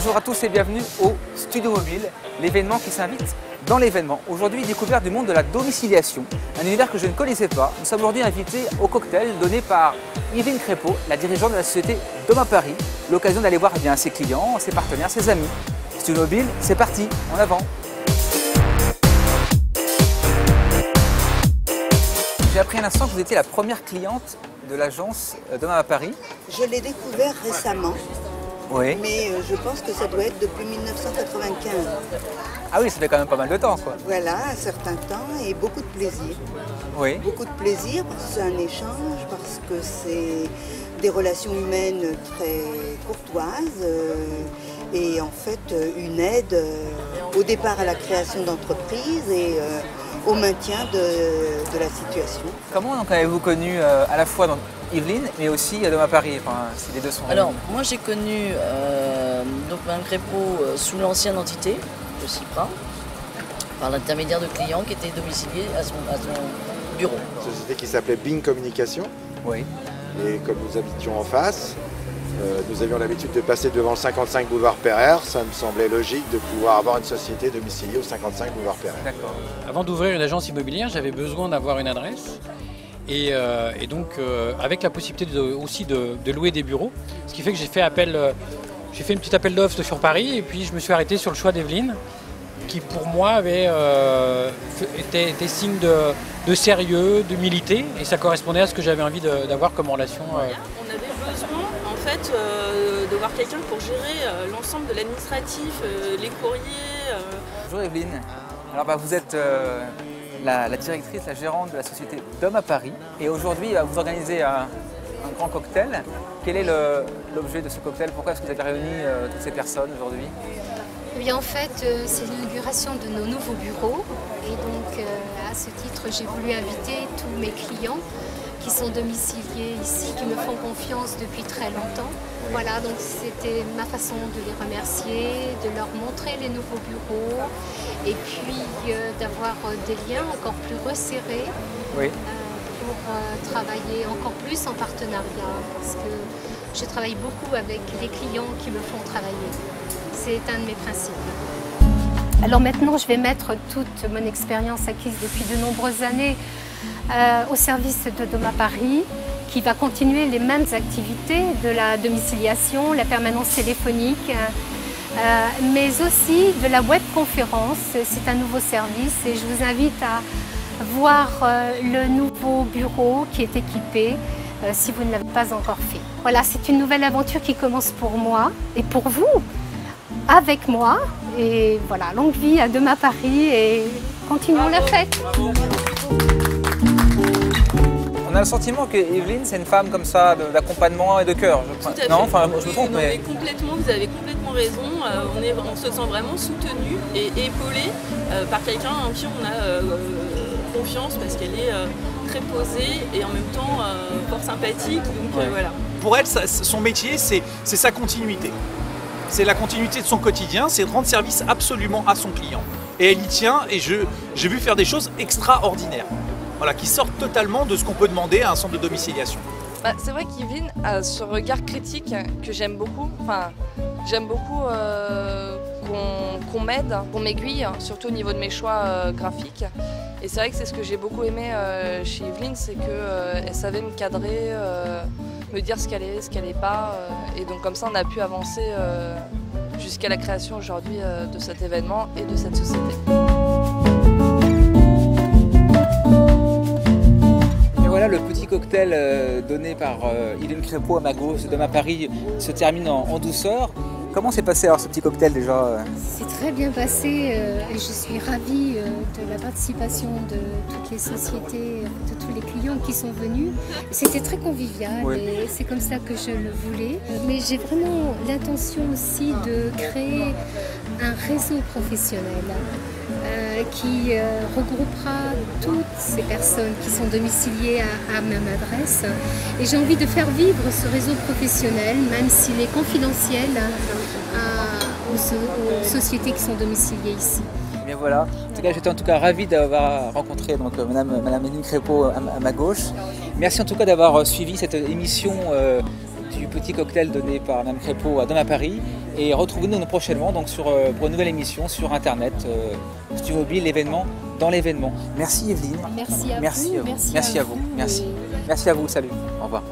Bonjour à tous et bienvenue au Studio Mobile, l'événement qui s'invite dans l'événement. Aujourd'hui, découverte du monde de la domiciliation, un univers que je ne connaissais pas. Nous sommes aujourd'hui invités au cocktail donné par Yveline Crépeau, la dirigeante de la société Doma Paris. L'occasion d'aller voir ses clients, ses partenaires, ses amis. Studio Mobile, c'est parti, en avant. J'ai appris à l'instant que vous étiez la première cliente de l'agence Doma Paris. Je l'ai découvert récemment. Oui. Mais je pense que ça doit être depuis 1995. Ah oui, ça fait quand même pas mal de temps, quoi. Voilà, un certain temps et beaucoup de plaisir. Oui. Beaucoup de plaisir parce que c'est un échange, parce que c'est des relations humaines très courtoises et en fait une aide au départ à la création d'entreprises et au maintien de la situation. Comment donc avez-vous connu à la fois Yveline mais aussi Doma Paris, enfin, si les deux sont Alors, réunis. moi j'ai connu Mme Crépeau sous l'ancienne entité de Cypra, par l'intermédiaire de clients qui étaient domiciliés à son bureau. Une société qui s'appelait Bing Communication. Oui. Et comme nous habitions en face, nous avions l'habitude de passer devant le 55 boulevard Pereire. Ça me semblait logique de pouvoir avoir une société domiciliée au 55 boulevard Pereire. D'accord. Avant d'ouvrir une agence immobilière, j'avais besoin d'avoir une adresse. Et donc, avec la possibilité aussi de louer des bureaux, ce qui fait que j'ai fait une petite appel d'offres sur Paris et puis je me suis arrêté sur le choix d'Yveline, qui pour moi avait était signe de sérieux, d'humilité, et ça correspondait à ce que j'avais envie d'avoir comme relation. On avait besoin en fait de voir quelqu'un pour gérer l'ensemble de l'administratif, les courriers. Bonjour Yveline. Alors vous êtes la directrice, la gérante de la société Doma Paris. Et aujourd'hui, vous organisez un grand cocktail. Quel est l'objet de ce cocktail? Pourquoi est-ce que vous avez réuni toutes ces personnes aujourd'hui? Eh bien, en fait, c'est l'inauguration de nos nouveaux bureaux. Et donc, à ce titre, j'ai voulu inviter tous mes clients qui sont domiciliés ici, qui me font confiance depuis très longtemps. Oui. Voilà, donc c'était ma façon de les remercier, de leur montrer les nouveaux bureaux et puis d'avoir des liens encore plus resserrés. Oui. Pour travailler encore plus en partenariat, parce que je travaille beaucoup avec les clients qui me font travailler. C'est un de mes principes. Alors maintenant, je vais mettre toute mon expérience acquise depuis de nombreuses années au service de Doma Paris, qui va continuer les mêmes activités de la domiciliation, la permanence téléphonique, mais aussi de la webconférence. C'est un nouveau service et je vous invite à voir le nouveau bureau qui est équipé si vous ne l'avez pas encore fait. Voilà, c'est une nouvelle aventure qui commence pour moi et pour vous, avec moi. Et voilà, longue vie à Doma Paris et continuons la fête. On a le sentiment que Yveline, c'est une femme comme ça, d'accompagnement et de cœur. Non, enfin, je me trompe, mais... Complètement, vous avez complètement raison. On se sent vraiment soutenu et épaulé par quelqu'un en qui on a confiance parce qu'elle est très posée et en même temps fort sympathique. Donc, voilà. Pour elle, son métier, c'est sa continuité. C'est la continuité de son quotidien, c'est de rendre service absolument à son client. Et elle y tient, et j'ai vu faire des choses extraordinaires. Voilà, qui sortent totalement de ce qu'on peut demander à un centre de domiciliation. C'est vrai qu'Yveline a ce regard critique que j'aime beaucoup. Enfin, j'aime beaucoup qu'on m'aide, qu'on m'aiguille, surtout au niveau de mes choix graphiques. Et c'est vrai que c'est ce que j'ai beaucoup aimé chez Yveline, c'est qu'elle savait me cadrer, me dire ce qu'elle est, ce qu'elle n'est pas. Et donc comme ça, on a pu avancer jusqu'à la création aujourd'hui de cet événement et de cette société. Voilà, le petit cocktail donné par Yveline Crépeau à ma gauche de Doma Paris se termine en douceur. Comment s'est passé alors ce petit cocktail déjà? C'est très bien passé et je suis ravie de la participation de toutes les sociétés, de tous les clients qui sont venus. C'était très convivial et c'est comme ça que je le voulais. Mais j'ai vraiment l'intention aussi de créer un réseau professionnel qui regroupera toutes ces personnes qui sont domiciliées à même adresse. Et j'ai envie de faire vivre ce réseau professionnel, même s'il est confidentiel, aux sociétés qui sont domiciliées ici. bien voilà. En tout cas, j'étais en tout cas ravi d'avoir rencontré donc, Madame Yveline Crépeau à ma gauche. Merci en tout cas d'avoir suivi cette émission du petit cocktail donné par Mme Crépeau à Dôme à Paris. Et retrouvez-nous prochainement donc, pour une nouvelle émission sur Internet, Studio Mobile, l'événement dans l'événement. Merci Evelyne. Merci à Merci vous. à vous. Merci à vous. Merci. Merci à vous. Salut. Au revoir.